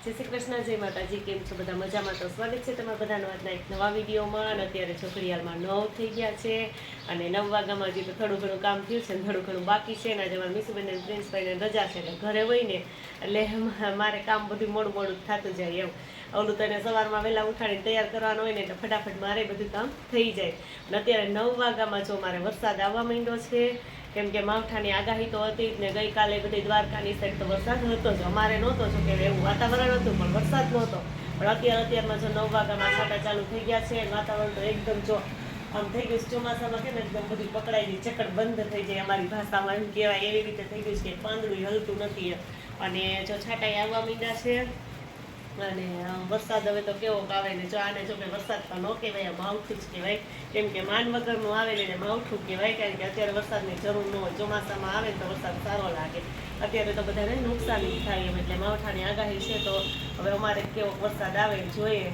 જય શ્રી કૃષ્ણ, જય માતાજી. કેમ છો બધા? મજામાં? તો સ્વાગત છે તમારા બધાનો આજના એક નવા વિડીયોમાં. અને અત્યારે છોકરીયાલમાં 9 થઈ ગયા છે અને 9 વાગ્યામાં હજી તો થોડું ઘણું કામ થયું છે, થોડું ઘણું બાકી છે. અને આજે મારા મીસુબેન અને પ્રિન્સભાઈને રજા છે, એટલે ઘરે હોય ને એટલે મારે કામ બધું મોડું મોડું થતું જાય એમ. ઓલું તો એને સવારમાં વહેલા ઉઠાડીને તૈયાર કરવાનું હોય ને એટલે ફટાફટ મારે બધું કામ થઈ જાય. અને અત્યારે 9 વાગ્યામાં જો મારે વરસાદ આવવા માંડ્યો છે, કેમ કે માવઠાની આગાહી તો હતી જ ને. ગઈકાલે બધી દ્વારકાની સાઈડ તો વરસાદ હતો જ, અમારે નહોતો જો કે એવું વાતાવરણ હતું પણ વરસાદ નહોતો. પણ અત્યારમાં જો 9 વાગ્યામાં છાંટા ચાલુ થઈ ગયા છે. વાતાવરણ તો એકદમ જો આમ થઈ ગયું છે, ચોમાસામાં કેમ એકદમ બધું પકડાઈ ગયું, ચક્કર બંધ થઈ જાય અમારી ભાષામાં એમ કહેવાય, એવી રીતે થઈ ગયું છે કે પાંદડું હલતું નથી. અને જો છાંટાઈ આવવા માંડ્યા છે અને વરસાદ હવે તો કેવો આવે ને, જો આને જો કે વરસાદ તો ન કહેવાય, માવઠું જ કહેવાય. કેમ કે માન વગરનું આવે ને માવઠું કહેવાય, કારણ કે અત્યારે વરસાદની જરૂર ન હોય. ચોમાસામાં આવે તો વરસાદ સારો લાગે. અત્યારે તો બધાને નુકસાન થાય એમ, એટલે માવઠાની આગાહી છે. તો હવે અમારે કેવો વરસાદ આવે જોઈએ.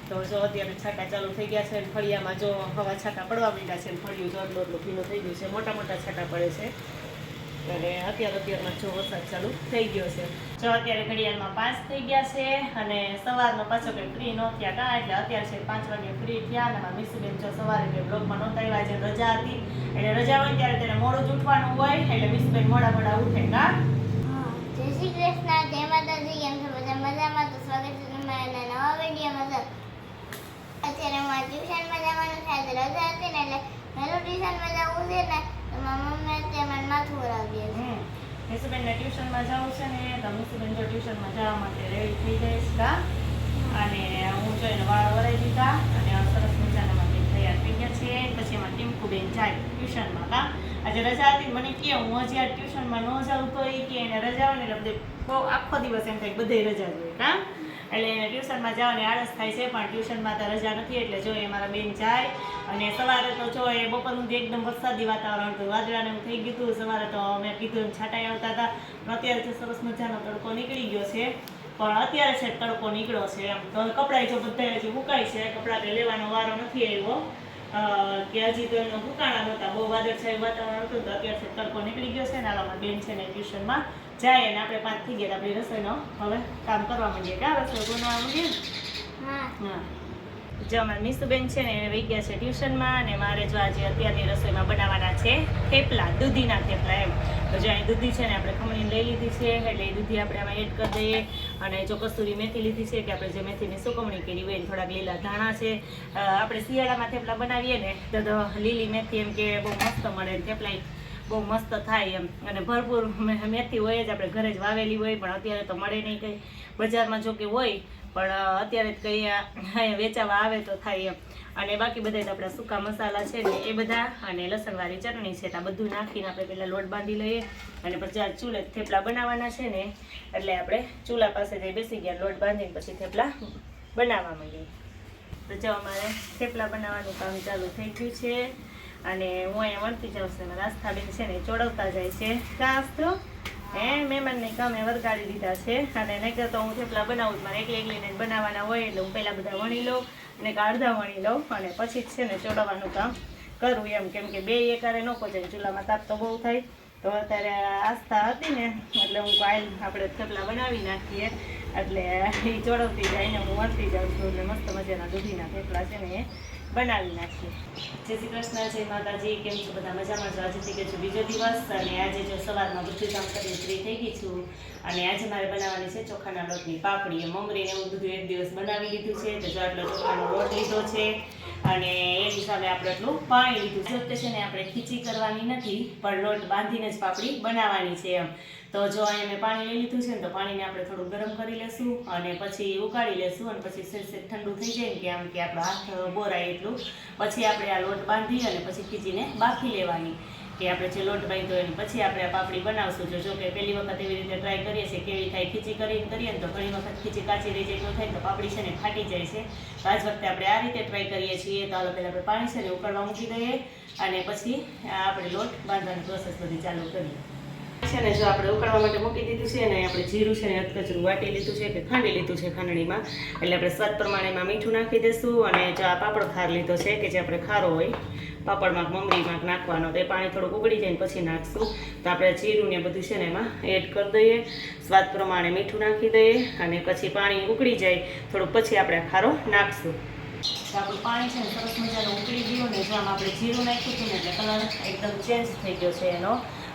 તો જો અત્યારે છાંટા ચાલુ થઈ ગયા છે. ફળિયામાં જો હવા છાંટા પડવા માંડ્યા છે, ફળિયું જો એટલું ભીનું થઈ ગયું છે, મોટા મોટા છાંટા પડે છે. અને અત્યારમાં જો વરસાદ ચાલુ થઈ ગયો છે. જો અત્યારે ઘડિયાળમાં 5 થઈ ગયા છે અને સવારમાં પાછો કંઈ ફ્રી ન થયા કા, એટલે અત્યારે છે 5 વાગે ફ્રી થયા. અને મારા મીસુબેન જો સવારે કંઈ બ્લોગમાં નહોતા આવ્યા, જે રજા હતી એટલે રજા હોય ત્યારે તેને મોડું જ ઉઠવાનું હોય, એટલે મીસુબેન મોડા ઉઠે કા. જય શ્રી કૃષ્ણ, જય માતાજી. કેમ છો બધા? મજામાં? તો સ્વાગત છે તમારા નવા વિડીયોમાં. અત્યારે હું ટ્યુશનમાં જવાનું છે, આજે રજા હતી ને એટલે વહેલું ટ્યુશનમાં જવું છે ને, તો મારા મમ્મી અત્યારે મને માથું વરાવી દે છે. મીસુબેનને ટ્યુશનમાં જવું છે ને, તો મીસુબેન જો ટ્યુશનમાં જવા માટે રેડી થઈ જઈશ કા. અને હું જો એને વાળ વરાઈ દીધા અને સરસ મજાના માટે તૈયાર થઈ ગયા છે. પછી એમાં ટીમ્પુબેન જાય ટ્યુશનમાં કા. આજે રજા હતી, મને કહે હું હજી આ ટ્યુશનમાં ન જાઉં તો એ કે એને રજા હોય ને એટલે બધે બહુ આખો દિવસ એમ થાય બધે રજા જોઈએ કા. એટલે એને ટ્યુશનમાં જવાની આળસ થાય છે, પણ ટ્યુશનમાં તો રજા નથી. એટલે જો એ મારા બેન જાય. અને સવારે તો જો એ બપોર સુધી એકદમ વરસાદી વાતાવરણ હતું, વાદળાને એમ થઈ ગયું હતું. સવારે તો મેં કીધું એમ છાંટાઈ આવતા હતા, પણ અત્યારે તો સરસ મજાનો તડકો નીકળી ગયો છે. પણ અત્યારે છે તડકો નીકળ્યો છે એમ. તો કપડાં જો બધા હજી સુકાય છે, કપડાં તો લેવાનો વારો નથી આવ્યો કે હજી તો એનો હુકાણા નહોતા, બહુ વાદળછાયું વાતાવરણ હતું. તો અત્યારે તડકો નીકળી ગયો છે ને આમાં બેન છે ને ટ્યુશનમાં જાય. અને આપણે 5 થઈ ગયા, આપણી રસોઈનો હવે કામ કરવા માંડીએ કા, રસોઈ બનાવવા માંડીએ. હા, જો અમારા મીસુબેન છે ને એને વહી ગયા છે ટ્યુશનમાં. અને મારે જો આજે અત્યારની રસોઈમાં બનાવવાના છે થેપલા, દૂધીના થેપલા એમ. તો જો અહીં દૂધી છે ને આપણે ખમણી લઈ લીધી છે, એટલે એ દૂધી આપણે આમાં એડ કરી દઈએ. અને જો કસૂરી મેથી લીધી છે, કે આપણે જે મેથીની સુકવણી કરી હોય, થોડાક લીલા ધાણા છે. આપણે શિયાળામાં થેપલા બનાવીએ ને તો લીલી મેથી એમ કે બહુ મસ્ત મળે, થેપલા બહુ મસ્ત થાય એમ. અને ભરપૂર મેથી હોય જ, આપણે ઘરે જ વાવેલી હોય, પણ અત્યારે તો મળે નહીં કંઈ. બજારમાં જો કે હોય પણ અત્યારે જ કંઈ અહીંયા વેચાવા આવે તો થાય એમ. અને બાકી બધા આપણા સૂકા મસાલા છે ને એ બધા, અને લસણવાળી ચટણી છે, તો આ બધું નાખીને આપણે પહેલાં લોટ બાંધી લઈએ. અને પછી આ ચૂલે થેપલા બનાવવાના છે ને, એટલે આપણે ચૂલા પાસે જઈ બેસી ગયા, લોટ બાંધીને પછી થેપલા બનાવવા માંડીએ. તો જો અમારે થેપલા બનાવવાનું કામ ચાલુ થઈ ગયું છે. અને હું અહીંયા વળતી જાઉં છું, રાસ્તાબેન છે ને ચોડવતા જાય છે કાસ. તો મહેમાનને કામે વરગાડી દીધા છે. અને નહીં તો હું થેપલા બનાવું, મારે એકલીને બનાવવાના હોય એટલે હું પહેલાં બધા વણી લઉં અને અડધા વણી લઉં અને પછી જ છે ને ચોડવવાનું કામ કરું એમ. કેમ કે બે એકારે ન પહોંચાય, ચૂલામાં તાપ તો બહુ થાય. તો અત્યારે આસ્થા હતી ને એટલે હું કાલ આપણે થેપલા બનાવી નાખીએ, એટલે એ ચોડવતી જાય ને હું વળતી જાઉં છું. એટલે મસ્ત મજાના દૂધીના થેપલા છે ને એ બનાવી નાખીએ. જય શ્રી કૃષ્ણ, જય માતાજી. કેમ છો બધા? મજામાં છો? આજે થઈ ગયો છું બીજો દિવસ. અને આજે જો સવારમાં બધું કામ કરીને ફ્રી થઈ ગઈ છું. અને આજે મારે બનાવવાની છે ચોખાના લોટની પાપડી. એ મમરીને એવું બધું એક દિવસ બનાવી લીધું છે. તો જો આટલો ચોખાનો લોટ લીધો છે અને એ હિસાબે આપણે એટલું પાણી લીધું છે. તો છે ને આપણે ખીચી કરવાની નથી, પણ લોટ બાંધીને જ પાપડી બનાવવાની છે એમ. તો જો અહીંયા મેં પાણી લઈ લીધું છે ને, તો પાણીને આપણે થોડું ગરમ કરી લેશું અને પછી ઉકાળી લેશું. અને પછી સેજ ઠંડુ થઈ જાય ને કે આમ કે આપણો હાથ બોરાય એટલું, પછી આપણે આ લોટ બાંધી અને પછી ખીચીને બાફી લેવાની. કે આપણે જે લોટ બાંધ્યો હોય પછી આપણે આ પાપડી બનાવશું. જો કે પહેલી વખત એવી રીતે ટ્રાય કરીએ છીએ કેવી થાય. ખીચી કરીને કરીએ ને તો ઘણી વખત ખીચી કાચી રહી જાય, એવું થાય તો પાપડી છે ને ફાટી જાય છે. તો આજ વખતે આપણે આ રીતે ટ્રાય કરીએ છીએ. તો પહેલાં આપણે પાણી છે ને ઉકળવા મૂકી દઈએ અને પછી આપણે લોટ બાંધવાની પ્રોસેસ બધી ચાલુ કરીએ છે ને. જો આપણે ઉકળવા માટે મૂકી દીધું છે ને, આપણે જીરું છે ને અધકચરું વાટી લીધું છે, કે ખાંડી લીધું છે ખાંડણીમાં. એટલે આપણે સ્વાદ પ્રમાણેમાં મીઠું નાખી દઈશું. અને જો આ પાપડ ખાર લીધો છે કે જે આપણે ખારો હોય પાપડમાં મમરીમાં નાખવાનો. તો એ પાણી થોડુંક ઉકળી જાય ને પછી નાખશું. તો આપણે જીરું ને બધું છે ને એમાં એડ કરી દઈએ, સ્વાદ પ્રમાણે મીઠું નાખી દઈએ અને પછી પાણી ઉકળી જાય થોડુંક પછી આપણે ખારો નાખશું. તો આપણું પાણી છે ને સરસ મજાનું ઉકળી ગયું ને જો આમ આપણે જીરું નાખ્યું હતું ને એટલે કલર એકદમ ચેન્જ થઈ ગયો છે એનો.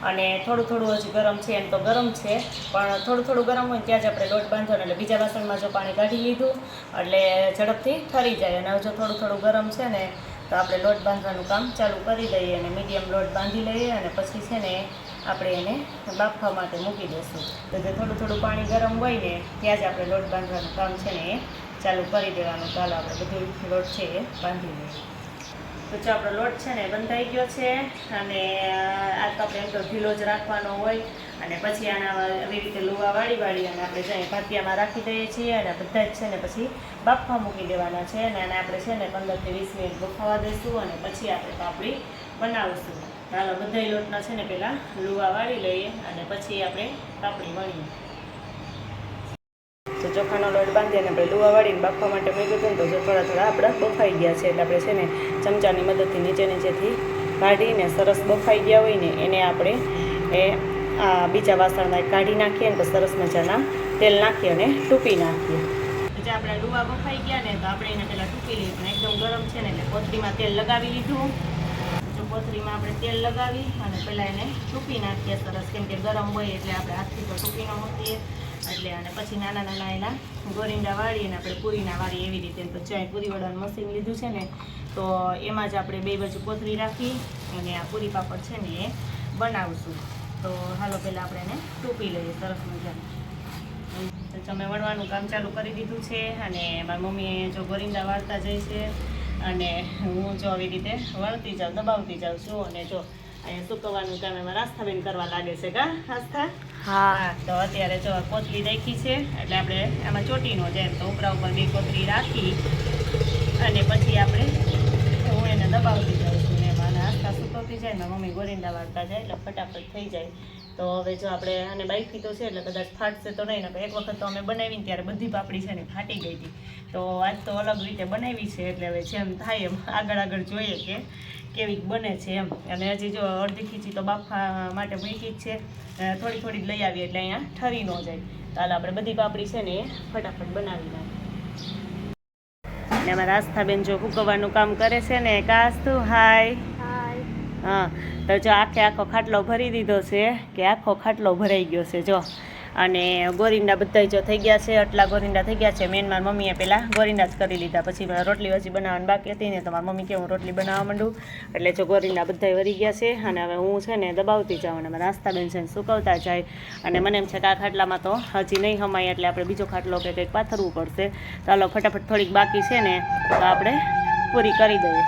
અને થોડું હજી ગરમ છે, એમ તો ગરમ છે પણ થોડું ગરમ હોય ત્યાં જ આપણે લોટ બાંધવાનો. એટલે બીજા વાસણમાં જો પાણી કાઢી લીધું એટલે ઝડપથી ઠરી જાય. અને જો થોડું ગરમ છે ને તો આપણે લોટ બાંધવાનું કામ ચાલુ કરી દઈએ અને મીડિયમ લોટ બાંધી લઈએ અને પછી છે ને આપણે એને બાફવા માટે મૂકી દઈશું. તો જે થોડું પાણી ગરમ હોય ને ત્યાં જ આપણે લોટ બાંધવાનું કામ છે ને એ ચાલુ કરી દેવાનું. ચાલો આપણે બધું લોટ છે એ બાંધી લઈએ. તો જો આપણો લોટ છે ને બંધાઈ ગયો છે અને આ તો આપણે એમ તો ઢીલો જ રાખવાનો હોય. અને પછી આના આવી રીતે લુવા વાળી અને આપણે જાય ભાતિયામાં રાખી દઈએ છીએ અને બધા જ છે ને પછી બાફવા મૂકી દેવાના છે. અને આને આપણે છે ને 15 થી 20 મિનિટ બફાવા દઈશું અને પછી આપણે પાપડી બનાવીશું. ચાલો બધા લોટના છે ને પહેલાં લુવા વાળી લઈએ અને પછી આપણે પાપડી વણીએ. તો ચોખાનો લોટ બાંધી અને આપણે લુવા વાળીને બાફવા માટે મૂક્યું હતું ને તો જો થોડા આપણા બફાઈ ગયા છે. એટલે આપણે છે ને ચમચાની મદદથી નીચેથી કાઢીને સરસ બફાઈ ગયા હોય ને એને આપણે બીજા વાસણમાં કાઢી નાખીએ ને તો સરસ મજાના તેલ નાખી અને ટૂપી નાખીએ. જે આપણે લુવા બફાઈ ગયા ને તો આપણે એને પહેલાં ટૂપી લઈએ. પણ એકદમ ગરમ છે ને એટલે કોથળીમાં તેલ લગાવી લીધું. જો કોથળીમાં આપણે તેલ લગાવી અને પહેલાં એને ટૂપી નાખીએ સરસ, કેમ કે ગરમ હોય એટલે આપણે હાથથી તો ટૂપી ન મૂકીએ એટલે. અને પછી નાના એના ગોરિંડા વાળી અને આપણે પૂરીના વાળી એવી રીતે. તો ચાય પૂરી વડાનું મશીન લીધું છે ને તો એમાં જ આપણે બે બાજુ કોથળી રાખી અને આ પૂરી પાપડ છે ને એ બનાવશું. તો હાલો પહેલાં આપણે એને ટૂપી લઈએ સરસ મજાનું. તો મેં વણવાનું કામ ચાલુ કરી દીધું છે અને મારી મમ્મીએ જો ગોરિંડા વાળતા જાય છે અને હું જો આવી રીતે વળતી જાઉં, દબાવતી જાઉં છું. અને જો અહીંયા સૂકવવાનું કામ એમાં આસ્થાબેન કરવા લાગે છે. કા આસ્થા? હા. તો અત્યારે જો કોથળી રાખી છે એટલે આપણે આમાં ચોટી ન જાય તો ઉપરા ઉપર બે કોથળી રાખી અને પછી આપણે હું એને દબાવતી જાઉં છું. એમાં આસ્થા સૂકવતી જાય ને મમ્મી ગોરિંડા વાળતા જાય એટલે ફટાફટ થઈ જાય. તો હવે જો આપણે આને બાઈફી તો છે એટલે કદાચ ફાટશે તો નહીં. એક વખત તો અમે બનાવીને ત્યારે બધી પાપડી છે ને ફાટી ગઈ હતી. તો આજ તો અલગ રીતે બનાવી છે એટલે હવે જેમ થાય એમ આગળ જોઈએ કે કેવી બને છે એમ. અને હજી જો અડધી ખીચી તો બાફવા માટે મૂકી જ છે, થોડી જ લઈ આવીએ એટલે અહીંયા ઠરી ન જાય. ચાલો આપણે બધી પાપડી છે ને એ ફટાફટ બનાવી નાખીએ. અને અમારા આસ્થાબેન જો સૂકવવાનું કામ કરે છે ને. કાસ્તુ હાય. હા, તો જો આખો ખાટલો ભરી દીધો છે કે આખો ખાટલો ભરાઈ ગયો છે જો. અને ગોરિંડા બધા જો થઈ ગયા છે, આટલા ગોરિંડા થઈ ગયા છે. મેન મારી મમ્મીએ પહેલાં ગોરિંડા જ કરી લીધા, પછી રોટલી હજી બનાવવાની બાકી હતી ને તો મારી મમ્મી કે હું રોટલી બનાવવા માંડું એટલે જો ગોરિંડા બધા વરી ગયા છે. અને હવે હું છે ને દબાવતી જાઉં અને મારા આસ્થાબેન છે ને સૂકવતા જાય. અને મને એમ છે કે આ ખાટલામાં તો હજી નહીં હમાય એટલે આપણે બીજો ખાટલો કે કંઈક પાથરવું પડશે. ચાલો ફટાફટ થોડીક બાકી છે ને તો આપણે પૂરી કરી દઈએ.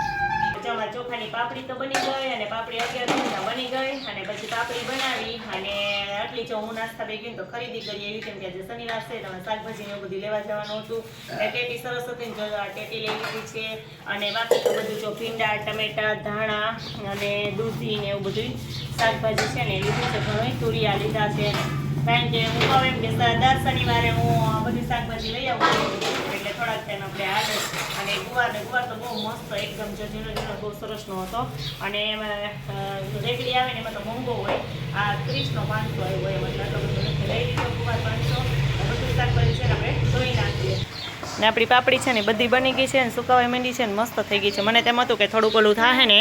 ચોખાની પાપડી તો બની ગઈ અને પાપડી 11 બની ગઈ અને પછી પાપડી બનાવી અને આટલી જો હું નાસ્તા બે ગઈ તો ખરીદી કરી એવી, કેમ કે આજે શનિવાર છે તમે શાકભાજી ને બધું લેવા જવાનું હતું. ટેટી સરસ હતી ને જો ટેટી લઈ લીધી છે. અને બાકી તો બધું જો ભીંડા, ટમેટા, ધાણા અને દૂધી ને એવું બધું શાકભાજી છે ને લીધું છે. ઘણું તુરિયા લીધા છે કારણ કે હું કહું એમ કે દર શનિવારે હું બધી શાકભાજી લઈ આવું એટલે થોડાક ટાઈમ આપણે હાલે. અને ગુવાર તો બહુ મસ્ત એકદમ ઝીણો બહુ સરસનો હતો. અને એમાં રેગડી આવે ને એમાં તો મોંઘો હોય. આ 30નો 500 આવ્યો હોય એટલે આટલો બધો નથી લઈ લીધો. ગુવાર 500. બધું શાકભાજી છે ને આપણે ધોઈ નાખીએ. ને આપણી પાપડી છે ને બધી બની ગઈ છે ને સુકાવા માંડી છે ને મસ્ત થઈ ગઈ છે. મને તેમ હતું કે થોડુંક ઓલું થાય ને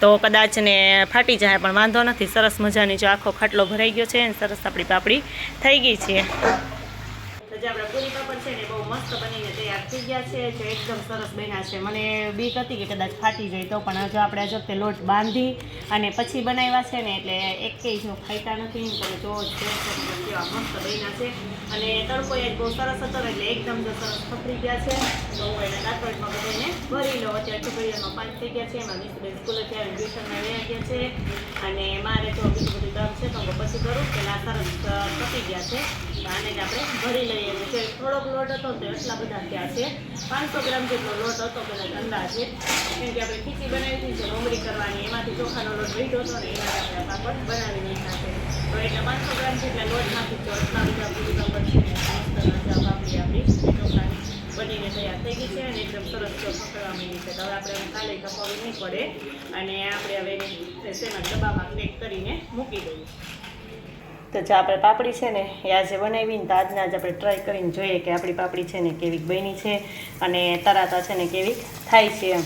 તો કદાચ ને ફાટી જાય પણ વાંધો નથી. સરસ મજાની જો આખો ખાટલો ભરાઈ ગયો છે ને સરસ આપણી પાપડી થઈ ગઈ છે. જે આપણે પૂરી પાપડ છે ને બહુ મસ્ત બનીને તૈયાર થઈ ગયા છે. જો એકદમ સરસ બન્યા છે. મને બીક હતી કે કદાચ ફાટી જાય તો, પણ જો આપણે આ વખતે લોટ બાંધી અને પછી બનાવ્યા છે ને એટલે એકેય જો ફાટ્યા નથી. તમે જો કેવા મસ્ત બન્યા છે. અને તડકો એ બહુ સરસ હતો એટલે એકદમ જો સરસ ફફરી ગયા છે. તો હું એને કાકડમાં બધાને ભરી લઉં. અત્યારે છોકરીઓમાં 5 થઈ ગયા છે. એમાં મિસબેન સ્કૂલેથી આવીને ટ્યુશનમાં વયા ગયા છે. અને મારે જો બીજું બધું કામ છે તો હું પછી કરું પેલા સરસ પતી ગયા છે. આને જ આપણે ભરી લઈએ. થોડોક લોટ હતો તો એટલા બધા થયા છે. 500 ગ્રામ જેટલો લોટ હતો પેલા અંદાજે, કેમ કે આપણે ખીચી બનાવી હતી છે ડુંગળી કરવાની, એમાંથી ચોખાનો લોટ વધ્યો હતો ને એમાંથી આપણે પાપડ બનાવી નાખ્યા છે. તો એટલે 500 ગ્રામ જેટલા લોટ નાખી તો એટલા બધા પૂરી પાપડ છે પાપડી આપણી ચોખાની બની બનીને તૈયાર થઈ ગઈ છે અને એકદમ સરસ પકડવા માંડી છે. તો હવે આપણે કાલે કપાવી નહીં પડે અને આપણે હવે શેના ડબ્બામાં પેક કરીને મૂકી દઈએ. તો જે આપણે પાપડી છે ને એ આજે બનાવીને તો આજના જ આપણે ટ્રાય કરીને જોઈએ કે આપણી પાપડી છે ને કેવીક બની છે અને તળાતા છે ને કેવીક થાય છે એમ.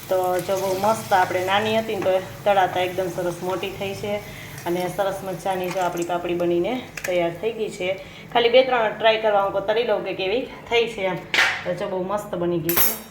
તો જો બહુ મસ્ત આપણે નાની હતી ને તો તળાતા એકદમ સરસ મોટી થઈ છે અને સરસ મજાની જો આપણી પાપડી બનીને તૈયાર થઈ ગઈ છે. ખાલી 2-3 ટ્રાય કરવા હું તળી લઉં કે કેવી થઈ છે એમ. તો જો બહુ મસ્ત બની ગઈ છે.